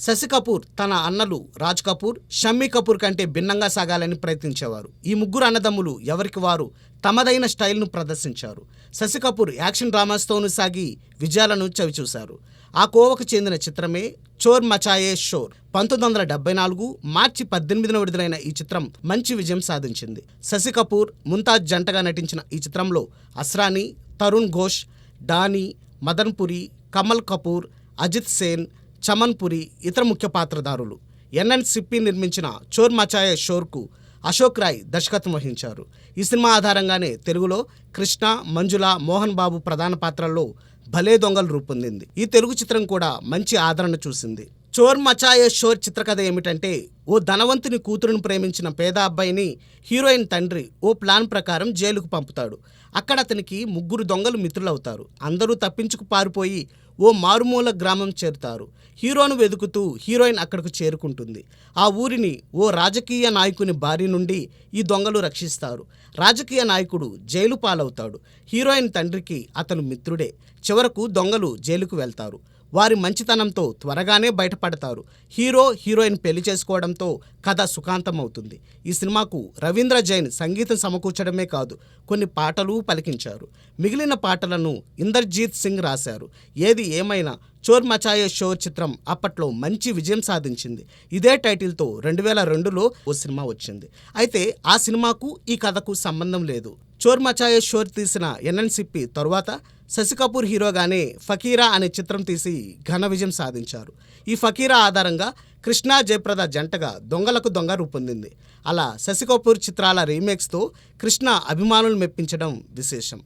శశి కపూర్ తన అన్నలు రాజ్ కపూర్, షమ్మీ కపూర్ కంటే భిన్నంగా సాగాలని ప్రయత్నించేవారు. ఈ ముగ్గురు అన్నదమ్ములు ఎవరికి వారు తమదైన స్టైల్ను ప్రదర్శించారు. శశి కపూర్ యాక్షన్ డ్రామాస్తోనూ సాగి విజయాలను చవిచూశారు. ఆ కోవకు చెందిన చిత్రమే చోర్ మచాయే షోర్. 1974 మార్చి 18న విడుదలైన ఈ చిత్రం మంచి విజయం సాధించింది. శశి కపూర్, ముంతాజ్ జంటగా నటించిన ఈ చిత్రంలో అస్రానీ, తరుణ్ ఘోష్, డానీ, మదన్ పురి, కమల్ కపూర్, అజిత్ సేన్, చమన్ పురి ఇతర ముఖ్య పాత్రధారులు. ఎన్ఎన్ సిప్పి నిర్మించిన చోర్ మచాయే షోర్కు అశోక్ రాయ్ దర్శకత్వం వహించారు. ఈ సినిమా ఆధారంగానే తెలుగులో కృష్ణ, మంజుల, మోహన్ బాబు ప్రధాన పాత్రల్లో భలే దొంగలు రూపొందింది. ఈ తెలుగు చిత్రం కూడా మంచి ఆదరణ చూసింది. చోర్ మచాయే షోర్ చిత్రకథ ఏమిటంటే, ఓ ధనవంతుని కూతురును ప్రేమించిన పేద అబ్బాయిని హీరోయిన్ తండ్రి ఓ ప్లాన్ ప్రకారం జైలుకు పంపుతాడు. అక్కడ అతనికి ముగ్గురు దొంగలు మిత్రులవుతారు. అందరూ తప్పించుకు పారిపోయి ఓ మారుమూల గ్రామం చేరుతారు. హీరోను వెతుకుతూ హీరోయిన్ అక్కడకు చేరుకుంటుంది. ఆ ఊరిని ఓ రాజకీయ నాయకుని బారి నుండి ఈ దొంగలు రక్షిస్తారు. రాజకీయ నాయకుడు జైలు పాలవుతాడు. హీరోయిన్ తండ్రికి అతను మిత్రుడే. చివరకు దొంగలు జైలుకు వెళ్తారు. వారి మంచితనంతో త్వరగానే బయటపడతారు. హీరో, హీరోయిన్ పెళ్లి చేసుకోవడంతో కథ సుఖాంతమవుతుంది. ఈ సినిమాకు రవీంద్ర జైన్ సంగీతం సమకూర్చడమే కాదు, కొన్ని పాటలు పలికించారు. మిగిలిన పాటలను ఇందర్జీత్ సింగ్ రాశారు. ఏది ఏమైనా చోర్ మచాయే షోర్ చిత్రం అప్పట్లో మంచి విజయం సాధించింది. ఇదే టైటిల్తో 2002లో ఓ సినిమా వచ్చింది. అయితే ఆ సినిమాకు ఈ కథకు సంబంధం లేదు. చోర్ మచాయే షోర్ తీసిన ఎన్ఎన్ సిప్పి తరువాత శశి కపూర్ హీరోగానే ఫకీరా అనే చిత్రం తీసి ఘన విజయం సాధించారు. ఈ ఫకీరా ఆధారంగా కృష్ణ, జయప్రద జంటగా దొంగలకు దొంగ రూపొందింది. అలా శశి కపూర్ చిత్రాల రీమేక్స్తో కృష్ణ అభిమానులు మెప్పించడం విశేషం.